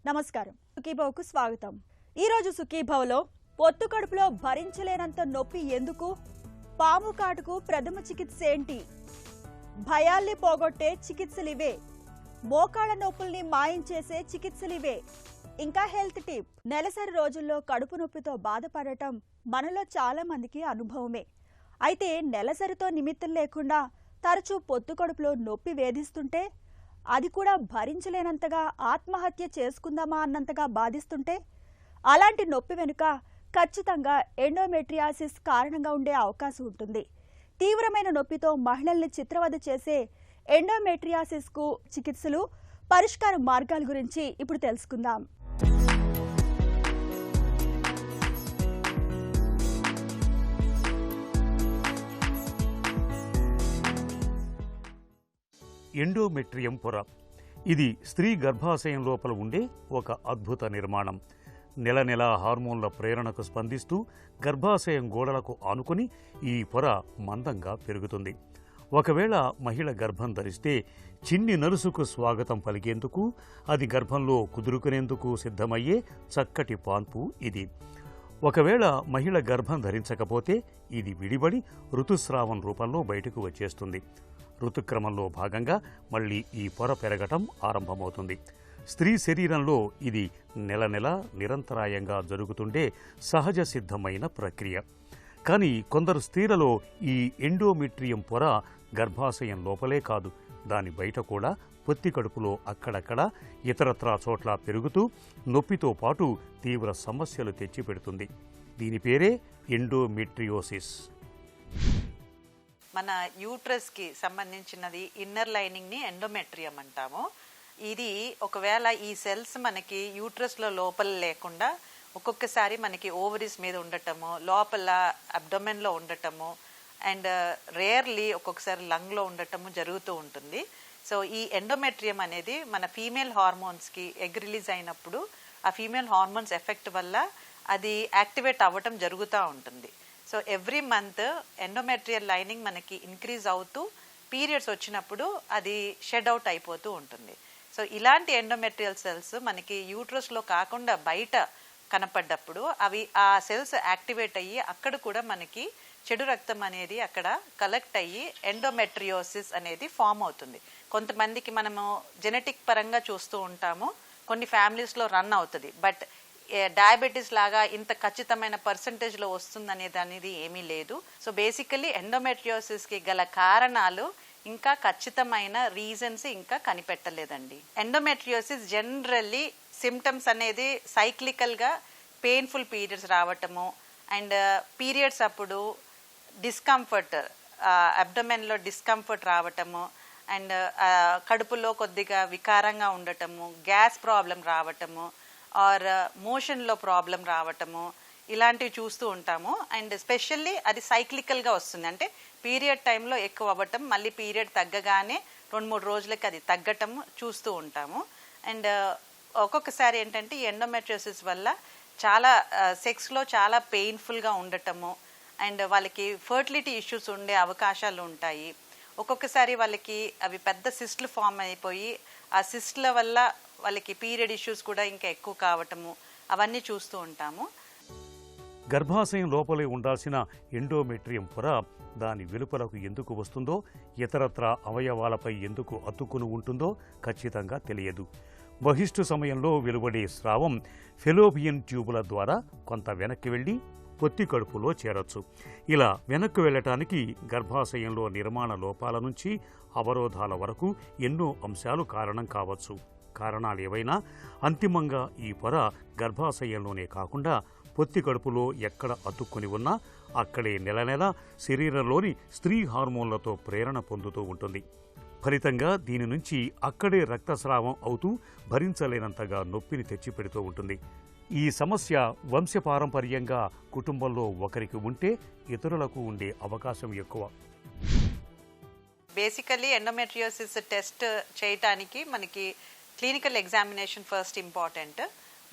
నమస్కారం, సుఖీభవకు స్వాగతం. ఈరోజు సుఖీభవలో పొత్తు కడుపులో భరించలేనంత నొప్పి ఎందుకు, పాము కాటుకు ప్రథమ చికిత్స ఏంటి, భయాల్ని పోగొట్టే చికిత్సలివే, మోకాళ్ళ నొప్పుల్ని మాయం చేసే చికిత్సలివే, ఇంకా హెల్త్ టిప్. నెలసరి రోజుల్లో కడుపు నొప్పితో బాధపడటం మనలో చాలా మందికి అనుభవమే. అయితే నెలసరితో నిమిత్తం లేకుండా తరచూ పొత్తు కడుపులో నొప్పి వేధిస్తుంటే, అది కూడా భరించలేనంతగా ఆత్మహత్య చేసుకుందామా అన్నంతగా బాధిస్తుంటే, అలాంటి నొప్పి వెనుక ఖచ్చితంగా ఎండోమెట్రియాసిస్ కారణంగా ఉండే అవకాశం ఉంటుంది. తీవ్రమైన నొప్పితో మహిళల్ని చిత్రవద చేసే ఎండోమెట్రియాసిస్కు చికిత్సలు, పరిష్కార మార్గాల గురించి ఇప్పుడు తెలుసుకుందాం. ఎండోమెట్రియం పొర ఇది స్త్రీ గర్భాశయం లోపల ఉండే ఒక అద్భుత నిర్మాణం. నెల నెల హార్మోన్ల ప్రేరణకు స్పందిస్తూ గర్భాశయం గోడలకు ఆనుకుని ఈ పొర మందంగా పెరుగుతుంది. ఒకవేళ మహిళ గర్భం ధరిస్తే చిన్ని నలుసుకు స్వాగతం పలికేందుకు, అది గర్భంలో కుదురుకునేందుకు సిద్ధమయ్యే చక్కటి పాన్పు ఇది. ఒకవేళ మహిళ గర్భం ధరించకపోతే ఇది విడిబడి ఋతుస్రావం రూపంలో బయటకు వచ్చేస్తుంది. ఋతుక్రమంలో భాగంగా మళ్ళీ ఈ పొర పెరగటం ఆరంభమవుతుంది. స్త్రీ శరీరంలో ఇది నెల నెల నిరంతరాయంగా జరుగుతుండే సహజ సిద్ధమైన ప్రక్రియ. కానీ కొందరు స్త్రీలలో ఈ ఎండోమెట్రియం పొర గర్భాశయం లోపలే కాదు, దాని బయట కూడా పొత్తి కడుపులో అక్కడక్కడ ఇతరత్రా చోట్ల పెరుగుతూ నొప్పితో పాటు తీవ్ర సమస్యలు తెచ్చిపెడుతుంది. దీని పేరే ఎండోమెట్రియోసిస్. మన యూట్రస్కి సంబంధించినది ఇన్నర్ లైనింగ్ని ఎండోమెట్రియం అంటాము. ఇది ఒకవేళ ఈ సెల్స్ మనకి యూట్రస్లో లోపల లేకుండా ఒక్కొక్కసారి మనకి ఓవరీస్ మీద ఉండటము, లోపల అబ్డొమెన్లో ఉండటము, అండ్ రేర్లీ ఒక్కొక్కసారి లంగ్లో ఉండటము జరుగుతూ ఉంటుంది. సో ఈ ఎండోమెట్రియం అనేది మన ఫీమేల్ హార్మోన్స్కి ఎగ్ రిలీజ్ అయినప్పుడు ఆ ఫీమేల్ హార్మోన్స్ ఎఫెక్ట్ వల్ల అది యాక్టివేట్ అవ్వటం జరుగుతూ ఉంటుంది. So every month endometrial lining మనకి ఇంక్రీజ్ అవుతూ పీరియడ్స్ వచ్చినప్పుడు అది షెడ్ అవుట్ అయిపోతూ ఉంటుంది. సో ఇలాంటి ఎండోమెట్రియల్ సెల్స్ మనకి యూట్రస్లో కాకుండా బయట కనపడ్డప్పుడు అవి ఆ సెల్స్ యాక్టివేట్ అయ్యి అక్కడ కూడా మనకి చెడు రక్తం అనేది అక్కడ కలెక్ట్ అయ్యి ఎండోమెట్రియోసిస్ అనేది ఫామ్ అవుతుంది. కొంతమందికి మనము జెనెటిక్ పరంగా చూస్తూ ఉంటాము, కొన్ని ఫ్యామిలీస్లో రన్ అవుతుంది. బట్ డయాబెటీస్ లాగా ఇంత ఖచ్చితమైన పర్సంటేజ్లో వస్తుందనేది అనేది ఏమీ లేదు. సో బేసికలీ ఎండోమెట్రియోసిస్కి గల కారణాలు ఇంకా ఖచ్చితమైన రీజన్స్ ఇంకా కనిపెట్టలేదండి. ఎండోమెట్రియోసిస్ జనరల్లీ సిమ్టమ్స్ అనేది సైక్లికల్గా పెయిన్ఫుల్ పీరియడ్స్ రావటము, అండ్ పీరియడ్స్ అప్పుడు డిస్కంఫర్ట్, అబ్డొమెన్లో డిస్కంఫర్ట్ రావటము, అండ్ కడుపులో కొద్దిగా వికారంగా ఉండటము, గ్యాస్ ప్రాబ్లం రావటము, ఆర్ మోషన్లో ప్రాబ్లం రావటము, ఇలాంటివి చూస్తూ ఉంటాము. అండ్ స్పెషల్లీ అది సైక్లికల్గా వస్తుంది, అంటే పీరియడ్ టైంలో ఎక్కువ అవ్వటం, మళ్ళీ పీరియడ్ తగ్గగానే 2-3 రోజులకి అది తగ్గటము చూస్తూ ఉంటాము. అండ్ ఒక్కొక్కసారి ఏంటంటే ఈ ఎండోమెట్రియోసిస్ వల్ల చాలా సెక్స్లో చాలా పెయిన్ఫుల్గా ఉండటము, అండ్ వాళ్ళకి ఫర్టిలిటీ ఇష్యూస్ ఉండే అవకాశాలు ఉంటాయి. ఒక్కొక్కసారి వాళ్ళకి అవి పెద్ద సిస్ట్లు ఫామ్ అయిపోయి ఆ సిస్ట్ల వల్ల వాళ్ళకి పీరియడ్ ఇష్యూస్ కూడా ఇంకా ఎక్కువ కావటము, అవన్నీ చూస్తూ ఉంటాము. గర్భాశయం లోపలే ఉండాల్సిన ఎండోమెట్రియం పొర దాని వెలుపలకు ఎందుకు వస్తుందో, ఇతరత్రా అవయవాలపై ఎందుకు అతుక్కుని ఉంటుందో ఖచ్చితంగా తెలియదు. బహిష్టు సమయంలో వెలువడే స్రావం ఫెలోపియన్ ట్యూబుల ద్వారా కొంత వెనక్కి వెళ్ళి పొత్తి కడుపులో చేరొచ్చు. ఇలా వెనక్కి వెళ్లటానికి గర్భాశయంలో నిర్మాణ లోపాల నుంచి అవరోధాల వరకు ఎన్నో అంశాలు కారణం కావచ్చు. కారణాలు ఏవైనా అంతిమంగా ఈ పొర గర్భాశయంలోనే కాకుండా పొత్తి కడుపులో ఎక్కడ అతుక్కుని ఉన్నా అక్కడే నెల నెల శరీరంలోని స్త్రీ హార్మోన్లతో ప్రేరణ పొందుతూ ఉంటుంది. ఫలితంగా దీని నుంచి అక్కడే రక్తస్రావం అవుతూ భరించలేనంతగా నొప్పిని తెచ్చిపెడుతూ ఉంటుంది. ఈ సమస్య వంశపారంపర్యంగా కుటుంబంలో ఒకరికి ఉంటే ఇతరులకు ఉండే అవకాశం ఎక్కువ. బేసికలీ ఎండోమెట్రియోసిస్ టెస్ట్ చేయటానికి మనకి క్లినికల్ ఎగ్జామినేషన్ ఫస్ట్ ఇంపార్టెంట్.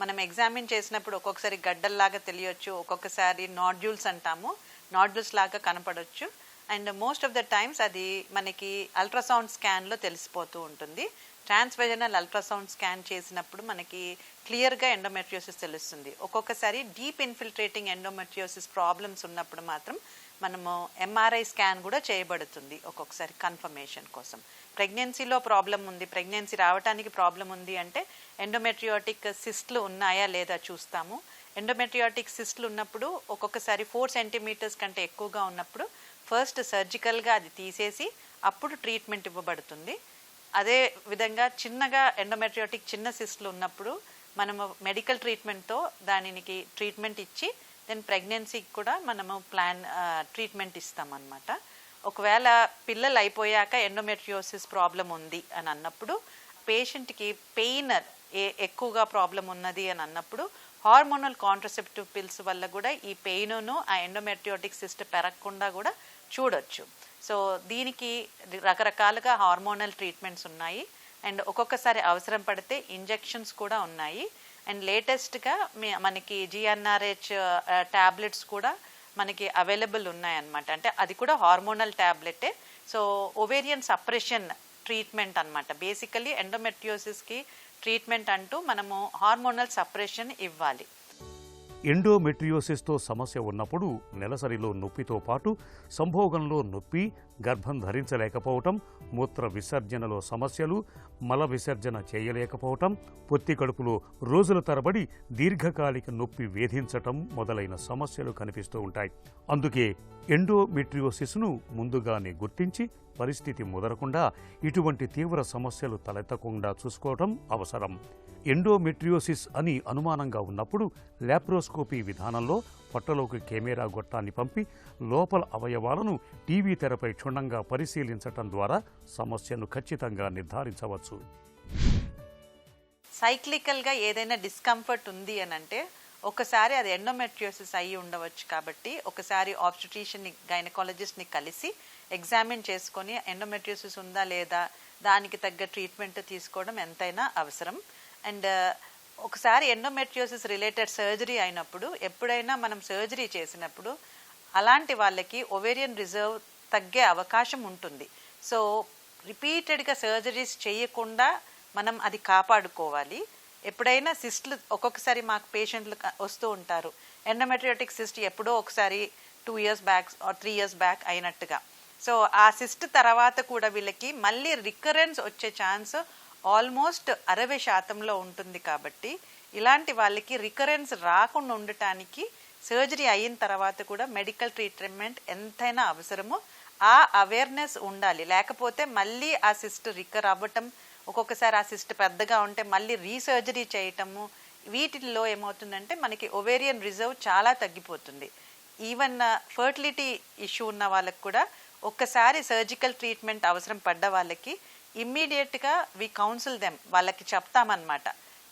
మనం ఎగ్జామిన్ చేసినప్పుడు ఒక్కొక్కసారి గడ్డల్లాగా తెలియచ్చు, ఒక్కొక్కసారి నాడ్యూల్స్ అంటాము, నాడ్యూల్స్ లాగా కనపడవచ్చు. And most of the times అది మనకి అల్ట్రాసౌండ్ స్కాన్లో తెలిసిపోతూ ఉంటుంది. ట్రాన్స్వెజనల్ అల్ట్రాసౌండ్ స్కాన్ చేసినప్పుడు మనకి క్లియర్గా ఎండోమెట్రియోసిస్ తెలుస్తుంది. ఒక్కొక్కసారి డీప్ ఇన్ఫిల్ట్రేటింగ్ ఎండోమెట్రియోసిస్ ప్రాబ్లమ్స్ ఉన్నప్పుడు మాత్రం మనము ఎంఆర్ఐ స్కాన్ కూడా చేయబడుతుంది ఒక్కొక్కసారి కన్ఫర్మేషన్ కోసం. ప్రెగ్నెన్సీలో ప్రాబ్లం ఉంది, ప్రెగ్నెన్సీ రావడానికి ప్రాబ్లం ఉంది అంటే ఎండోమెట్రియోటిక్ సిస్ట్లు ఉన్నాయా లేదా చూస్తాము. ఎండోమెట్రియోటిక్ సిస్ట్లు ఉన్నప్పుడు ఒక్కొక్కసారి 4 సెంటీమీటర్స్ కంటే ఎక్కువగా ఉన్నప్పుడు ఫస్ట్ సర్జికల్గా అది తీసేసి అప్పుడు ట్రీట్మెంట్ ఇవ్వబడుతుంది. అదే విధంగా చిన్నగా ఎండోమెట్రియోటిక్ చిన్న సిస్ట్లు ఉన్నప్పుడు మనము మెడికల్ ట్రీట్మెంట్తో దానికి ట్రీట్మెంట్ ఇచ్చి దెన్ ప్రెగ్నెన్సీకి కూడా మనము ట్రీట్మెంట్ ఇస్తామన్నమాట. ఒకవేళ పిల్లలు అయిపోయాక ఎండోమెట్రియోసిస్ ప్రాబ్లం ఉంది అని అన్నప్పుడు పేషెంట్కి పెయిన్ ఎక్కువగా ప్రాబ్లం ఉన్నది అని అన్నప్పుడు హార్మోనల్ కాంట్రసెప్టివ్ పిల్స్ వల్ల కూడా ఈ పెయిన్ను ఆ ఎండోమెట్రియోటిక్ సిస్ట్ పెరగకుండా కూడా చూడొచ్చు. సో దీనికి రకరకాలుగా హార్మోనల్ ట్రీట్మెంట్స్ ఉన్నాయి అండ్ ఒక్కొక్కసారి అవసరం పడితే ఇంజెక్షన్స్ కూడా ఉన్నాయి. అండ్ లేటెస్ట్గా మనకి GnRH ట్యాబ్లెట్స్ కూడా మనకి అవైలబుల్ ఉన్నాయన్నమాట. అంటే అది కూడా హార్మోనల్ ట్యాబ్లెటే. సో ఓవేరియన్ సప్రెషన్ ట్రీట్మెంట్ అన్నమాట. బేసికలీ ఎండోమెట్రియోసిస్కి ట్రీట్మెంట్ అంటూ మనము హార్మోనల్ సప్రెషన్ ఇవ్వాలి. ఎండోమెట్రియోసిస్తో సమస్య ఉన్నప్పుడు నెలసరిలో నొప్పితో పాటు సంభోగంలో నొప్పి, గర్భం ధరించలేకపోవటం, మూత్ర విసర్జనలో సమస్యలు, మల విసర్జన చేయలేకపోవటం, పొత్తి కడుపులో రోజుల తరబడి దీర్ఘకాలిక నొప్పి వేధించటం మొదలైన సమస్యలు కనిపిస్తూ ఉంటాయి. అందుకే ఎండోమెట్రియోసిస్ను ముందుగానే గుర్తించి పరిస్థితి ముదరకుండా ఇటువంటి తీవ్ర సమస్యలు తలెత్తకుండా చూసుకోవటం అవసరం. ఎండోమెట్రియోసిస్ అని అనుమానంగా ఉన్నప్పుడు లాప్రోస్కోపీ విధానంలో పొట్టలోకి కెమెరా గొట్టాన్ని పంపి లోపల అవయవాలను టీవీ తెరపై క్షుణ్ణంగా పరిశీలించటం ద్వారా సమస్యను ఖచ్చితంగా నిర్ధారించవచ్చు. సైక్లికల్గా ఏదైనా డిస్కంఫర్ట్ ఉంది అని అంటే ఒకసారి అది ఎండోమెట్రియోసిస్ అయ్యి ఉండవచ్చు. కాబట్టి ఒకసారి ఆబ్స్టెట్రిషియన్ని గైనకాలజిస్ట్ని కలిసి ఎగ్జామిన్ చేసుకొని ఎండోమెట్రియోసిస్ ఉందా లేదా దానికి తగ్గ ట్రీట్మెంట్ తీసుకోవడం ఎంతైనా అవసరం. అండ్ ఒకసారి ఎండోమెట్రియోసిస్ రిలేటెడ్ సర్జరీ అయినప్పుడు ఎప్పుడైనా మనం సర్జరీ చేసినప్పుడు అలాంటి వాళ్ళకి ఓవేరియన్ రిజర్వ్ తగ్గే అవకాశం ఉంటుంది. సో రిపీటెడ్గా సర్జరీస్ చేయకుండా మనం అది కాపాడుకోవాలి. ఎప్పుడైనా సిస్ట్లు ఒక్కొక్కసారి మాకు పేషెంట్లు వస్తూ ఉంటారు, ఎండోమెట్రియోటిక్ సిస్ట్ ఎప్పుడో ఒకసారి 2 years back or 3 years back అయినట్టుగా. సో ఆ సిస్ట్ తర్వాత కూడా వీళ్ళకి మళ్ళీ రికరెన్స్ వచ్చే ఛాన్స్ ఆల్మోస్ట్ 60% ఉంటుంది. కాబట్టి ఇలాంటి వాళ్ళకి రికరెన్స్ రాకుండా ఉండటానికి సర్జరీ అయిన తర్వాత కూడా మెడికల్ ట్రీట్మెంట్ ఎంతైనా అవసరమో ఆ అవేర్నెస్ ఉండాలి. లేకపోతే మళ్ళీ ఆ సిస్ట్ రికర్ అవ్వటం, ఒక్కొక్కసారి ఆ సిస్ట్ పెద్దగా ఉంటే మళ్ళీ రీసర్జరీ చేయటము, వీటిల్లో ఏమవుతుందంటే మనకి ఓవేరియన్ రిజర్వ్ చాలా తగ్గిపోతుంది. ఈవెన్ ఫర్టిలిటీ ఇష్యూ ఉన్న వాళ్ళకి కూడా ఒక్కసారి సర్జికల్ ట్రీట్మెంట్ అవసరం పడ్డ వాళ్ళకి ఇమ్మీడియట్గా వి కౌన్సిల్ దెమ్, వాళ్ళకి చెప్తామన్నమాట,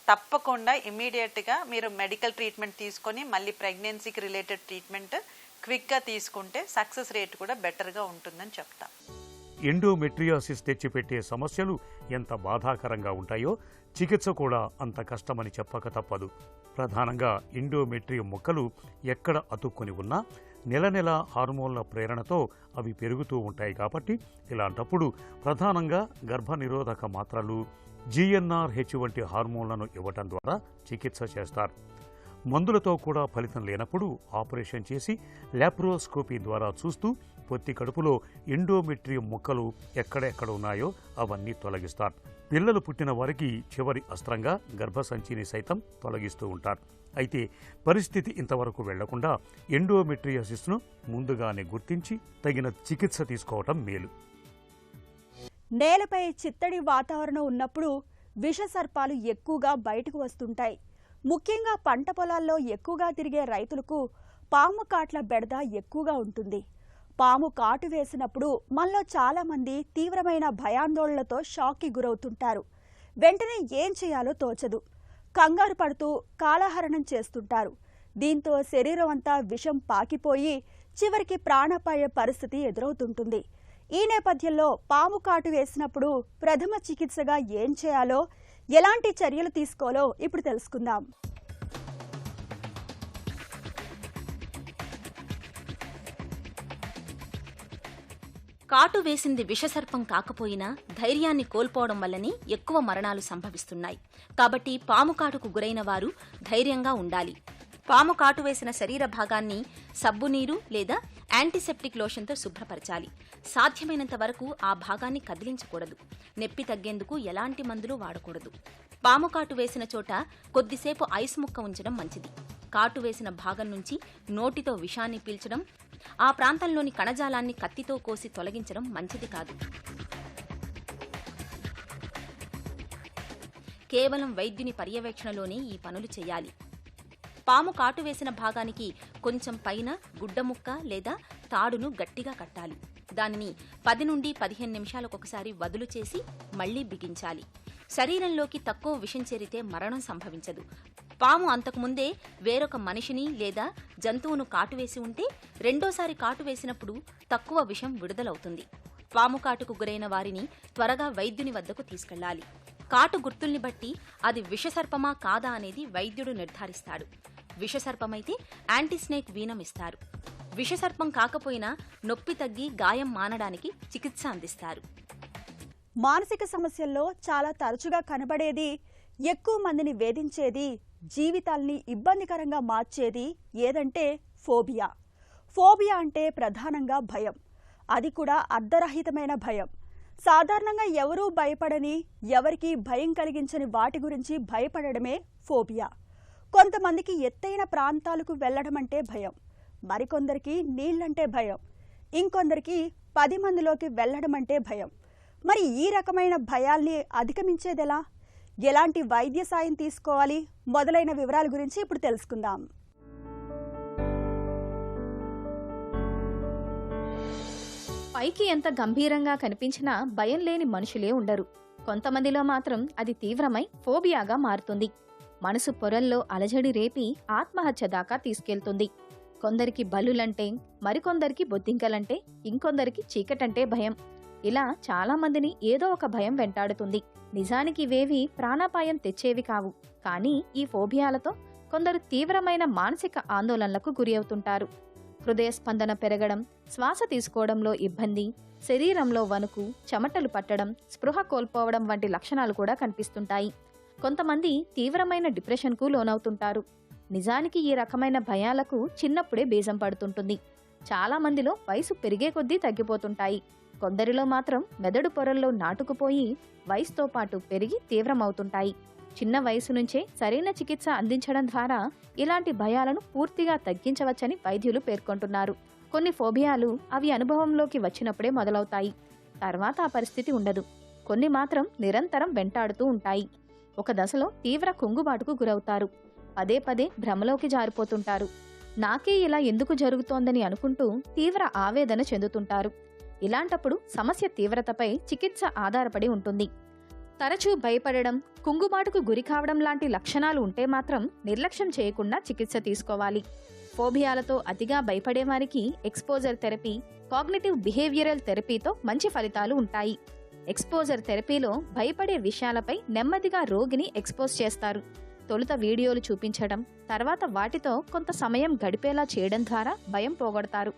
తప్పకుండా ఇమ్మీడియట్గా మీరు మెడికల్ ట్రీట్మెంట్ తీసుకొని మళ్ళీ ప్రెగ్నెన్సీకి రిలేటెడ్ ట్రీట్మెంట్ క్విక్గా తీసుకుంటే సక్సెస్ రేట్ కూడా బెటర్గా ఉంటుందని చెప్తాం. ఎండోమెట్రియోసిస్ తెచ్చిపెట్టే సమస్యలు ఎంత బాధాకరంగా ఉంటాయో చికిత్స కూడా అంత కష్టమని చెప్పక తప్పదు. ప్రధానంగా ఎండోమెట్రియం ముక్కలు ఎక్కడ అతుక్కుని ఉన్నా నెల నెల హార్మోన్ల ప్రేరణతో అవి పెరుగుతూ ఉంటాయి. కాబట్టి ఇలాంటప్పుడు ప్రధానంగా గర్భనిరోధక మాత్రలు, GnRH వంటి హార్మోన్లను ఇవ్వటం ద్వారా చికిత్స చేస్తారు. మందులతో కూడా ఫలితం లేనప్పుడు ఆపరేషన్ చేసి లాప్రోస్కోపీ ద్వారా చూస్తూ పొత్తి కడుపులో ఎండోమెట్రియం ముక్కలు ఎక్కడెక్కడ ఉన్నాయో అవన్నీ తొలగిస్తారు. పిల్లలు పుట్టిన వారికి చివరి అస్త్రంగా గర్భసంచిని సైతం తొలగిస్తూ ఉంటారు. అయితే పరిస్థితి ఇంతవరకు వెళ్లకుండా ఎండోమెట్రియోసిస్ను ముందుగానే గుర్తించి తగిన చికిత్స తీసుకోవటం మేలు. నేలపై చిత్తడి వాతావరణం ఉన్నప్పుడు విషసర్పాలు ఎక్కువగా బయటకు వస్తుంటాయి. ముఖ్యంగా పంట పొలాల్లో ఎక్కువగా తిరిగే రైతులకు పాము కాట్ల బెడద ఎక్కువగా ఉంటుంది. పాము కాటు వేసినప్పుడు మనలో చాలా మంది తీవ్రమైన భయాందోళనలతో షాక్కి గురవుతుంటారు. వెంటనే ఏం చేయాలో తోచదు. కంగారు పడుతూ కాలహరణం చేస్తుంటారు. దీంతో శరీరం అంతా విషం పాకిపోయి చివరికి ప్రాణాపాయ పరిస్థితి ఎదురవుతుంటుంది. ఈ నేపథ్యంలో పాము కాటు వేసినప్పుడు ప్రథమ చికిత్సగా ఏం చేయాలో, ఎలాంటి చర్యలు తీసుకోవాలో ఇప్పుడు తెలుసుకుందాం. కాటు వేసింది విషసర్పం కాకపోయినా ధైర్యాన్ని కోల్పోవడం వల్లనే ఎక్కువ మరణాలు సంభవిస్తున్నాయి. కాబట్టి పాము కాటుకు గురైన వారు ధైర్యంగా ఉండాలి. పాము కాటు వేసిన శరీర భాగాన్ని సబ్బునీరు లేదా యాంటీసెప్టిక్ లోషన్తో శుభ్రపరచాలి. సాధ్యమైనంత వరకు ఆ భాగాన్ని కదిలించకూడదు. నొప్పి తగ్గేందుకు ఎలాంటి మందులు వాడకూడదు. పాము కాటు వేసిన చోట కొద్దిసేపు ఐస్ ముక్క ఉంచడం మంచిది. కాటు వేసిన భాగం నుంచి నోటితో విషాన్ని పీల్చడం, ఆ ప్రాంతంలోని కణజాలాన్ని కత్తితో కోసి తొలగించడం మంచిది కాదు. కేవలం వైద్యుని పర్యవేక్షణలోనే ఈ పనులు చేయాలి. పాము కాటు వేసిన భాగానికి కొంచెం పైన గుడ్డముక్క లేదా తాడును గట్టిగా కట్టాలి. దానిని 10 నుండి 15 నిమిషాలకొకసారి వదులు చేసి మళ్లీ బిగించాలి. శరీరంలోకి తక్కువ విషం చేరితే మరణం సంభవించదు. పాము అంతకుముందే వేరొక మనిషిని లేదా జంతువును కాటువేసి ఉంటే రెండోసారి కాటు వేసినప్పుడు తక్కువ విషం విడుదలవుతుంది. పాము కాటుకు గురైన వారిని త్వరగా వైద్యుని వద్దకు తీసుకెళ్లాలి. కాటు గుర్తుల్ని బట్టి అది విషసర్పమా కాదా అనేది వైద్యుడు నిర్ధారిస్తాడు. విషసర్పమైతే యాంటీస్నేక్ వీనం ఇస్తారు. విషసర్పం కాకపోయినా నొప్పి తగ్గి గాయం మానడానికి చికిత్స అందిస్తారు. మానసిక సమస్యల్లో చాలా తరచుగా కనబడేది, ఎక్కువ మందిని వేధించేది, జీవితాల్ని ఇబ్బందికరంగా మార్చేది ఏదంటే ఫోబియా. ఫోబియా అంటే ప్రధానంగా భయం. అది కూడా అర్ధరహితమైన భయం. సాధారణంగా ఎవరూ భయపడని, ఎవరికీ భయం కలిగించని వాటి గురించి భయపడడమే ఫోబియా. కొంతమందికి ఎత్తైన ప్రాంతాలకు వెళ్లడం అంటే భయం, మరికొందరికి నీళ్లంటే భయం, ఇంకొందరికి 10 మందిలోకి వెళ్లడం అంటే భయం. మరి ఈ రకమైన భయాల్ని అధిగమించేదెలా? ఎలాంటి వైద్య సాయం తీసుకోవాలి? మొదలైన వివరాల గురించి ఇప్పుడు తెలుసుకుందాం. పైకి ఎంత గంభీరంగా కనిపించినా భయం లేని మనుషులే ఉండరు. కొంతమందిలో మాత్రం అది తీవ్రమై ఫోబియాగా మారుతుంది. మనసు పొరల్లో అలజడి రేపి ఆత్మహత్య దాకా తీసుకెళ్తుంది. కొందరికి బల్లులంటే, మరికొందరికి బొద్దింకలంటే, ఇంకొందరికి చీకటంటే భయం. ఇలా చాలా మందిని ఏదో ఒక భయం వెంటాడుతుంది. నిజానికి ఇవేవి ప్రాణాపాయం తెచ్చేవి కావు. కానీ ఈ ఫోబియాలతో కొందరు తీవ్రమైన మానసిక ఆందోళనలకు గురి అవుతుంటారు. హృదయ స్పందన పెరగడం, శ్వాస తీసుకోవడంలో ఇబ్బంది, శరీరంలో వణుకు, చెమటలు పట్టడం, స్పృహ కోల్పోవడం వంటి లక్షణాలు కూడా కనిపిస్తుంటాయి. కొంతమంది తీవ్రమైన డిప్రెషన్కు లోనవుతుంటారు. నిజానికి ఈ రకమైన భయాలకు చిన్నప్పుడే బీజం పడుతుంటుంది. చాలా మందిలో వయసు పెరిగే కొద్దీ తగ్గిపోతుంటాయి. కొందరిలో మాత్రం మెదడు పొరల్లో నాటుకుపోయి వయసుతో పాటు పెరిగి తీవ్రమవుతుంటాయి. చిన్న వయసు నుంచే సరైన చికిత్స అందించడం ద్వారా ఇలాంటి భయాలను పూర్తిగా తగ్గించవచ్చని వైద్యులు పేర్కొంటున్నారు. కొన్ని ఫోబియాలు అవి అనుభవంలోకి వచ్చినప్పుడే మొదలవుతాయి. తర్వాత ఆ పరిస్థితి ఉండదు. కొన్ని మాత్రం నిరంతరం వెంటాడుతూ ఉంటాయి. ఒక దశలో తీవ్ర కుంగుబాటుకు గురవుతారు. పదే పదే భ్రమలోకి జారిపోతుంటారు. నాకే ఇలా ఎందుకు జరుగుతోందని అనుకుంటూ తీవ్ర ఆవేదన చెందుతుంటారు. ఇలాంటప్పుడు సమస్య తీవ్రతపై చికిత్స ఆధారపడి ఉంటుంది. తరచూ భయపడడం, కుంగుబాటుకు గురికావడం లాంటి లక్షణాలు ఉంటే మాత్రం నిర్లక్ష్యం చేయకుండా చికిత్స తీసుకోవాలి. ఫోబియాలతో అతిగా భయపడేవారికి ఎక్స్పోజర్ థెరపీ, కాగ్నిటివ్ బిహేవియరల్ థెరపీతో మంచి ఫలితాలు ఉంటాయి. ఎక్స్పోజర్ థెరపీలో భయపడే విషయాలపై నెమ్మదిగా రోగిని ఎక్స్పోజ్ చేస్తారు. తొలుత వీడియోలు చూపించడం, తర్వాత వాటితో కొంత సమయం గడిపేలా చేయడం ద్వారా భయం పోగొడతారు.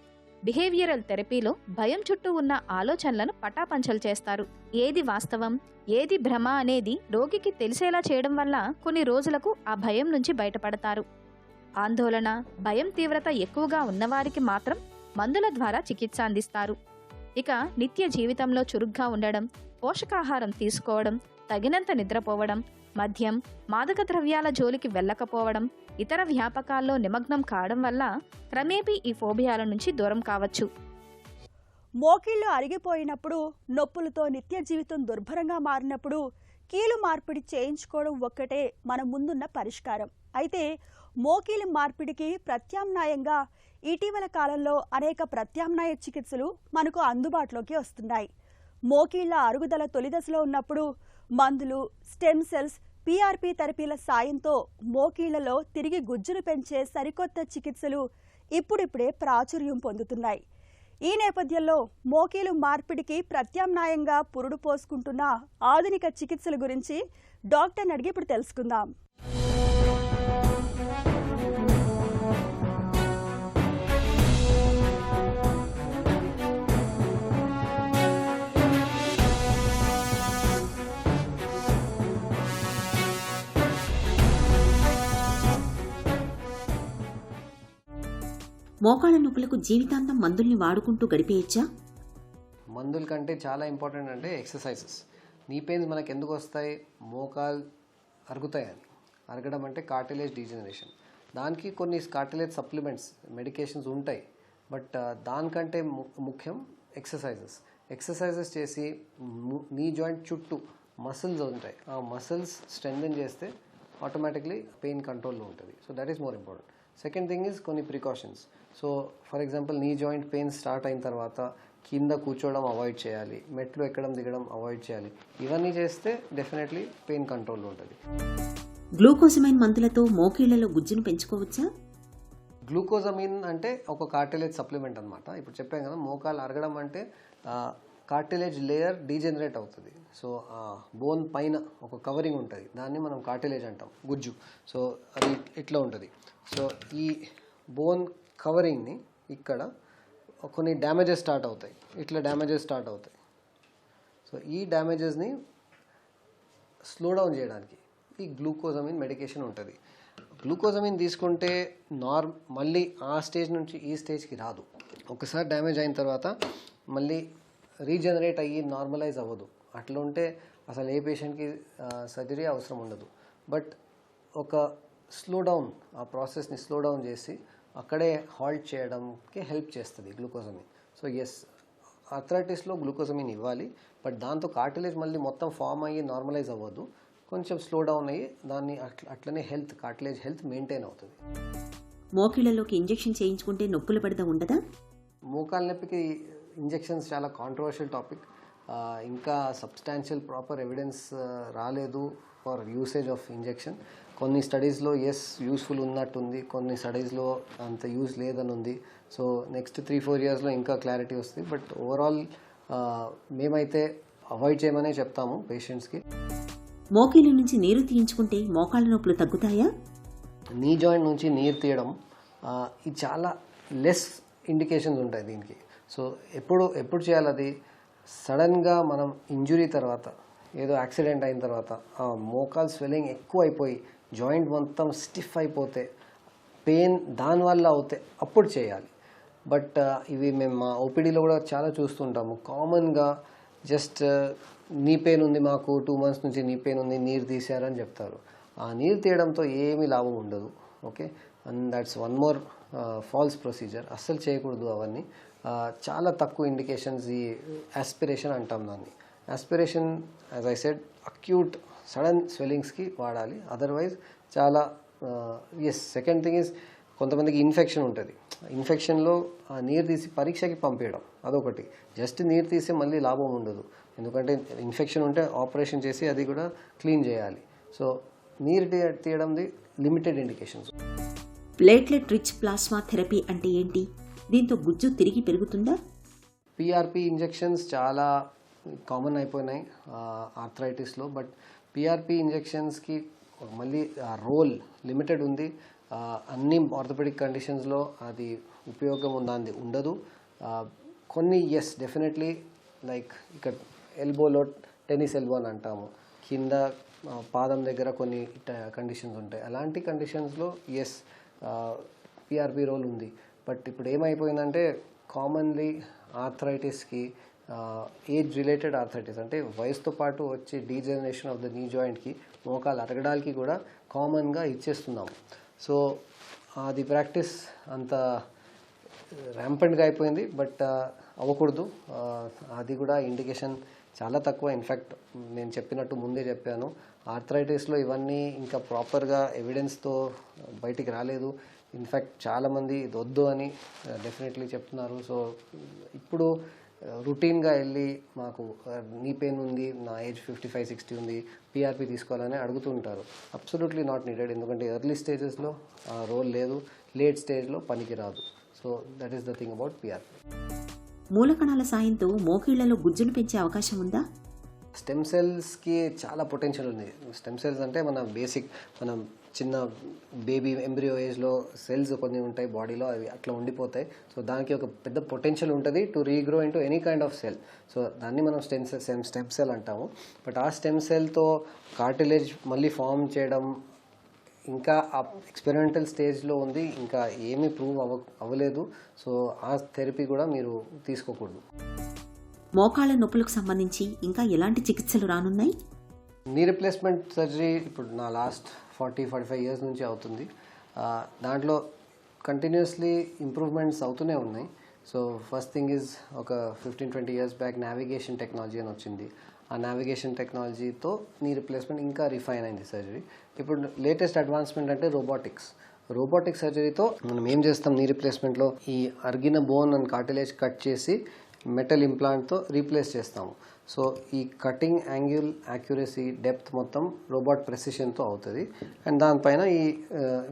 బిహేవియరల్ థెరపీలో భయం చుట్టూ ఉన్న ఆలోచనలను పటాపంచలు చేస్తారు. ఏది వాస్తవం, ఏది భ్రమ అనేది రోగికి తెలిసేలా చేయడం వల్ల కొన్ని రోజులకు ఆ భయం నుంచి బయటపడతారు. ఆందోళన, భయం తీవ్రత ఎక్కువగా ఉన్నవారికి మాత్రం మందుల ద్వారా చికిత్స అందిస్తారు. ఇక నిత్య జీవితంలో చురుగ్గా ఉండడం, పోషకాహారం తీసుకోవడం, తగినంత నిద్రపోవడం, మద్యం, మాదక ద్రవ్యాల జోలికి వెళ్లకపోవడం, ఇతర వ్యాపకాల్లో నిమగ్నం కావడం వల్ల క్రమేపీ ఈ ఫోబియాల నుంచి దూరం కావచ్చు. మోకీళ్లు అరిగిపోయినప్పుడు, నొప్పులతో నిత్య జీవితం దుర్భరంగా మారినప్పుడు కీలు మార్పిడి చేయించుకోవడం ఒక్కటే మన ముందున్న పరిష్కారం. అయితే మోకీలు మార్పిడికి ప్రత్యామ్నాయంగా ఇటీవల కాలంలో అనేక ప్రత్యామ్నాయ చికిత్సలు మనకు అందుబాటులోకి వస్తున్నాయి. మోకీళ్ల అరుగుదల తొలిదశలో ఉన్నప్పుడు మందులు, స్టెమ్ సెల్స్, PRP థెరపీల సాయంతో మోకీళ్లలో తిరిగి గుజ్జును పెంచే సరికొత్త చికిత్సలు ఇప్పుడిప్పుడే ప్రాచుర్యం పొందుతున్నాయి. ఈ నేపథ్యంలో మోకీలు మార్పిడికి ప్రత్యామ్నాయంగా పురుడు పోసుకుంటున్న ఆధునిక చికిత్సల గురించి డాక్టర్ని అడిగి ఇప్పుడు తెలుసుకుందాం. మోకాళ్ళ నొప్పులకు జీవితాంతం మందుల్ని వాడుకుంటూ గడిపేయచ్చా? మందుల కంటే చాలా ఇంపార్టెంట్ అంటే ఎక్సర్సైజెస్. నీ పెయిన్స్ మనకు ఎందుకు వస్తాయి? మోకాలు అరుగుతాయని. అరగడం అంటే కార్టిలేజ్ డీజనరేషన్. దానికి కొన్ని కార్టిలేజ్ సప్లిమెంట్స్, మెడికేషన్స్ ఉంటాయి. బట్ దానికంటే ముఖ్యం ఎక్సర్సైజెస్ చేసి నీ జాయింట్ చుట్టూ మసిల్స్ ఉంటాయి, ఆ మసిల్స్ స్ట్రెంథెన్ చేస్తే ఆటోమేటిక్లీ పెయిన్ కంట్రోల్లో ఉంటుంది. So that is more important. Second thing is కొన్ని precautions. So for example knee joint pain start అయిన తర్వాత కింద కూర్చోవడం అవాయిడ్ చేయాలి, మెట్లు ఎక్కడం దిగడం అవాయిడ్ చేయాలి. ఇవన్నీ చేస్తే డెఫినెట్లీ పెయిన్ కంట్రోల్లో ఉంటుంది. గ్లూకోజమైన్ మందులతో మోకీళ్లలో గుజ్జును పెంచుకోవచ్చా? గ్లూకోజమిన్ అంటే ఒక కార్టిలేజ్ సప్లిమెంట్ అనమాట. ఇప్పుడు చెప్పాను కదా, మోకాలు అరగడం అంటే కార్టిలేజ్ లేయర్ డీజనరేట్ అవుతుంది. సో బోన్ పైన ఒక కవరింగ్ ఉంటుంది, దాన్ని మనం కార్టిలేజ్ అంటాం, గుజ్జు. సో అది ఇట్లా ఉంటుంది. సో ఈ బోన్ కవరింగ్ని ఇక్కడ కొన్ని డ్యామేజెస్ స్టార్ట్ అవుతాయి, ఇట్లా డ్యామేజెస్ స్టార్ట్ అవుతాయి. సో ఈ డ్యామేజెస్ని స్లో డౌన్ చేయడానికి ఈ గ్లూకోజమిన్ మెడికేషన్ ఉంటుంది. గ్లూకోజమిన్ తీసుకుంటే మళ్ళీ ఆ స్టేజ్ నుంచి ఈ స్టేజ్కి రాదు. ఒకసారి డ్యామేజ్ అయిన తర్వాత మళ్ళీ రీజనరేట్ అయ్యి నార్మలైజ్ అవ్వదు. అట్లా ఉంటే అసలు ఏ పేషెంట్కి సర్జరీ అవసరం ఉండదు. బట్ ఒక స్లో డౌన్, ఆ ప్రాసెస్ని స్లో డౌన్ చేసి అక్కడే హాల్ట్ చేయడానికి హెల్ప్ చేస్తుంది గ్లూకోజమిన్. సో ఎస్, ఆర్థరైటిస్లో గ్లూకోజమిన్ ఇవ్వాలి. బట్ దాంతో కార్టిలేజ్ మళ్ళీ మొత్తం ఫామ్ అయ్యి నార్మలైజ్ అవ్వదు, కొంచెం స్లో డౌన్ అయ్యి దాన్ని అట్లనే కార్టిలేజ్ హెల్త్ మెయింటైన్ అవుతుంది. మోకీళ్లలోకి ఇంజెక్షన్ చేయించుకుంటే నొప్పుల పడద ఉండదా? మోకాళ్ళ నొప్పికి ఇంజెక్షన్స్ చాలా కాంట్రవర్షియల్ టాపిక్. ఇంకా సబ్స్టాన్షియల్ ప్రాపర్ ఎవిడెన్స్ రాలేదు ఫర్ యూసేజ్ ఆఫ్ ఇంజెక్షన్. కొన్ని స్టడీస్లో యూస్ఫుల్ ఉన్నట్టుంది, కొన్ని స్టడీస్లో అంత యూజ్ లేదని ఉంది. సో నెక్స్ట్ 3-4 yearsలో ఇంకా క్లారిటీ వస్తుంది. బట్ ఓవరాల్ మేమైతే అవాయిడ్ చేయమనే చెప్తాము పేషెంట్స్కి. మోకీళ్ళ నుంచి నీరు తీయించుకుంటే మోకాళ్ళ నొప్పులు తగ్గుతాయా? నీ జాయింట్ నుంచి నీరు తీయడం ఇది చాలా లెస్ ఇండికేషన్స్ ఉంటాయి దీనికి. సో ఎప్పుడు చేయాలి అది? సడన్గా మనం ఇంజురీ తర్వాత, ఏదో యాక్సిడెంట్ అయిన తర్వాత ఆ మోకాల్ స్వెల్లింగ్ ఎక్కువ అయిపోయి జాయింట్ మొత్తం స్టిఫ్ అయిపోతే, పెయిన్ దానివల్ల అవుతే అప్పుడు చేయాలి. బట్ ఇవి మేము మా ఓపీడీలో కూడా చాలా చూస్తుంటాము. కామన్గా జస్ట్ నీ పెయిన్ ఉంది, మాకు 2 months నుంచి నీ పెయిన్ ఉంది, నీరు తీశారని చెప్తారు. ఆ నీరు తీయడంతో ఏమీ లాభం ఉండదు. Okay, and that's one more false procedure. అస్సలు చేయకూడదు అవన్నీ. చాలా తక్కువ ఇండికేషన్స్. ఈ ఆస్పిరేషన్ అంటాం దాన్ని. Aspiration as I said acute sudden స్వెల్లింగ్స్కి వాడాలి. అదర్వైజ్ చాలా సెకండ్ థింగ్ ఈజ్ కొంతమందికి ఇన్ఫెక్షన్ ఉంటుంది. ఇన్ఫెక్షన్లో ఆ నీరు తీసి పరీక్షకి పంపించడం అదొకటి. జస్ట్ నీరు తీసి మళ్ళీ లాభం ఉండదు, ఎందుకంటే ఇన్ఫెక్షన్ ఉంటే ఆపరేషన్ చేసి అది కూడా క్లీన్ చేయాలి. సో నీరు తీయడంది limited indications. Platelet rich plasma therapy అంటే ఏంటి? దీంతో గుజ్జు తిరిగి పెరుగుతుందా? పిఆర్పి ఇంజెక్షన్స్ చాలా కామన్ అయిపోయినాయి ఆర్థరైటిస్లో. బట్ పిఆర్పి ఇంజెక్షన్స్కి మళ్ళీ రోల్ లిమిటెడ్ ఉంది. అన్ని ఆర్థోపెడిక్ కండిషన్స్లో అది ఉపయోగం ఉందా ఉండదు. కొన్ని డెఫినెట్లీ లైక్ ఇక్కడ ఎల్బోలో టెన్నిస్ ఎల్బో అని అంటాము, కింద పాదం దగ్గర కొన్ని కండిషన్స్ ఉంటాయి. అలాంటి కండిషన్స్లో పిఆర్పి రోల్ ఉంది. బట్ ఇప్పుడు ఏమైపోయిందంటే కామన్లీ ఆర్థరైటిస్కి ఏజ్ రిలేటెడ్ ఆర్థరైటిస్ అంటే వయసుతో పాటు వచ్చే డీజనరేషన్ ఆఫ్ ద నీ జాయింట్కి, మోకాలు అరగడానికి కూడా కామన్గా ఇచ్చేస్తున్నాము. సో అది ప్రాక్టీస్ అంత ర్యాంపెంట్గా అయిపోయింది. బట్ అవ్వకూడదు. అది కూడా ఇండికేషన్ చాలా తక్కువ. ఇన్ఫ్యాక్ట్ నేను చెప్పినట్టు ముందే చెప్పాను, ఆర్థరైటిస్లో ఇవన్నీ ఇంకా ప్రాపర్గా ఎవిడెన్స్తో బయటికి రాలేదు. ఇన్ఫ్యాక్ట్ చాలామంది ఇది వద్దు అని డెఫినెట్లీ చెప్తున్నారు. సో ఇప్పుడు రొటీన్గా వెళ్ళి మాకు నీ పెయిన్ ఉంది, నా ఏజ్ 55-60 ఉంది, పిఆర్పి తీసుకోవాలని అడుగుతుంటారు. అబ్సల్యూట్లీ నాట్ నీడెడ్, ఎందుకంటే ఎర్లీ స్టేజెస్లో ఆ రోల్ లేదు, లేట్ స్టేజ్లో పనికి రాదు. So that is the thing about PRP. మూలకణాల సాయంతో మోకీళ్లలో గుజ్జును పెంచే అవకాశం ఉందా? స్టెమ్ సెల్స్కి చాలా పొటెన్షియల్ ఉంది. స్టెమ్ సెల్స్ అంటే మనం చిన్న బేబీ ఎంబ్రియో ఏజ్లో సెల్స్ కొన్ని ఉంటాయి బాడీలో, అవి అట్లా ఉండిపోతాయి. సో దానికి ఒక పెద్ద పొటెన్షియల్ ఉంటుంది to regrow into any kind of cell. So దాన్ని మనం స్టెమ్ సెల్ అంటాము. బట్ ఆ స్టెమ్ సెల్తో కార్టిలేజ్ మళ్ళీ ఫామ్ చేయడం ఇంకా ఆ ఎక్స్పెరిమెంటల్ స్టేజ్లో ఉంది, ఇంకా ఏమీ ప్రూవ్ అవ్వలేదు. సో ఆ థెరపీ కూడా మీరు తీసుకోకూడదు. మోకాళ్ళ నొప్పులకు సంబంధించి ఇంకా ఎలాంటి చికిత్సలు రానున్నాయి? నీ రిప్లేస్మెంట్ సర్జరీ ఇప్పుడు నా లాస్ట్ 40-45 ఇయర్స్ నుంచి అవుతుంది. దాంట్లో కంటిన్యూస్లీ ఇంప్రూవ్మెంట్స్ అవుతూనే ఉన్నాయి. సో ఫస్ట్ థింగ్ ఈజ్ ఒక 15-20 ఇయర్స్ బ్యాక్ నావిగేషన్ టెక్నాలజీ అని వచ్చింది. ఆ నావిగేషన్ టెక్నాలజీతో నీ రిప్లేస్మెంట్ ఇంకా రిఫైన్ అయింది సర్జరీ. ఇప్పుడు లేటెస్ట్ అడ్వాన్స్మెంట్ అంటే రోబోటిక్ సర్జరీతో మనం ఏం చేస్తాం, నీ రిప్లేస్మెంట్లో ఈ అరిగిన బోన్ అండ్ కార్టిలేజ్ కట్ చేసి మెటల్ ఇంప్లాంట్తో రీప్లేస్ చేస్తాము. సో ఈ కటింగ్ యాంగిల్ యాక్యురసీ డెప్త్ మొత్తం రోబోట్ ప్రెసిషన్తో అవుతుంది. అండ్ దానిపైన ఈ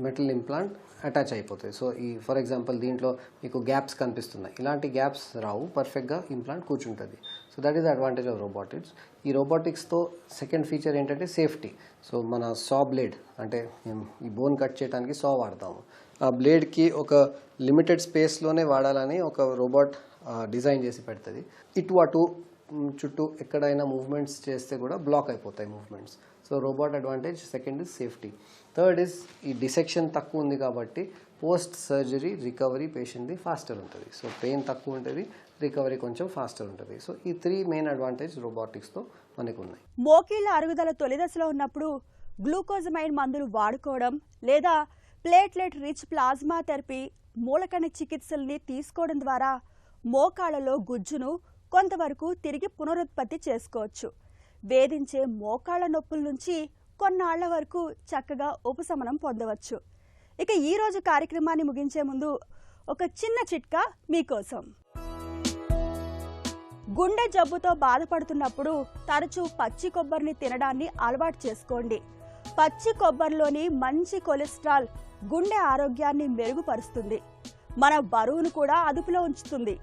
మెటల్ ఇంప్లాంట్ అటాచ్ అయిపోతుంది. సో ఈ ఫర్ ఎగ్జాంపుల్ దీంట్లో మీకు గ్యాప్స్ కనిపిస్తున్నాయి, ఇలాంటి గ్యాప్స్ రావు, పర్ఫెక్ట్గా ఇంప్లాంట్ కూర్చుంటుంది. So that is the advantage of robotics. ఈ రోబోటిక్స్తో సెకండ్ ఫీచర్ ఏంటంటే సేఫ్టీ. సో మన సా బ్లేడ్ అంటే ఈ బోన్ కట్ చేయడానికి సా వాడతాము. ఆ బ్లేడ్కి ఒక లిమిటెడ్ స్పేస్లోనే వాడాలని ఒక రోబోట్ డిజైన్ చేసి పెడుతుంది. ఇటు అటు చుట్టూ ఎక్కడైనా మూవ్మెంట్స్ చేస్తే కూడా బ్లాక్ అయిపోతాయి movements. So robot advantage. Second is safety. Third is ఈ డిసెక్షన్ తక్కువ ఉంది కాబట్టి పోస్ట్ సర్జరీ రికవరీ పేషెంట్ది ఫాస్టర్ ఉంటుంది. సో పెయిన్ తక్కువ ఉంటుంది, రికవరీ కొంచెం ఫాస్టర్ ఉంటుంది. సో ఈ 3 మెయిన్ అడ్వాంటేజ్ రోబోటిక్స్తో మనకు ఉన్నాయి. మోకీళ్ళ అరుగుదల తొలి దశలో ఉన్నప్పుడు గ్లూకోజమైన్ మందులు వాడుకోవడం లేదా ప్లేట్లెట్ రిచ్ ప్లాస్మా థెరపీ, మూలకణ చికిత్సల్ని తీసుకోవడం ద్వారా మోకాళ్లలో గుజ్జును కొంతవరకు తిరిగి పునరుత్పత్తి చేసుకోవచ్చు. వేధించే మోకాళ్ల నొప్పుల నుంచి కొన్నాళ్ల వరకు చక్కగా ఉపశమనం పొందవచ్చు. ఇక ఈ రోజు కార్యక్రమాన్ని ముగించే ముందు ఒక చిన్న చిట్కా మీకోసం. గుండె జబ్బుతో బాధపడుతున్నప్పుడు తరచూ పచ్చి కొబ్బరిని తినడాన్ని అలవాటు చేసుకోండి. పచ్చి కొబ్బరిలోని మంచి కొలెస్ట్రాల్ గుండె ఆరోగ్యాన్ని మెరుగుపరుస్తుంది, మన బరువును కూడా అదుపులో ఉంచుతుంది.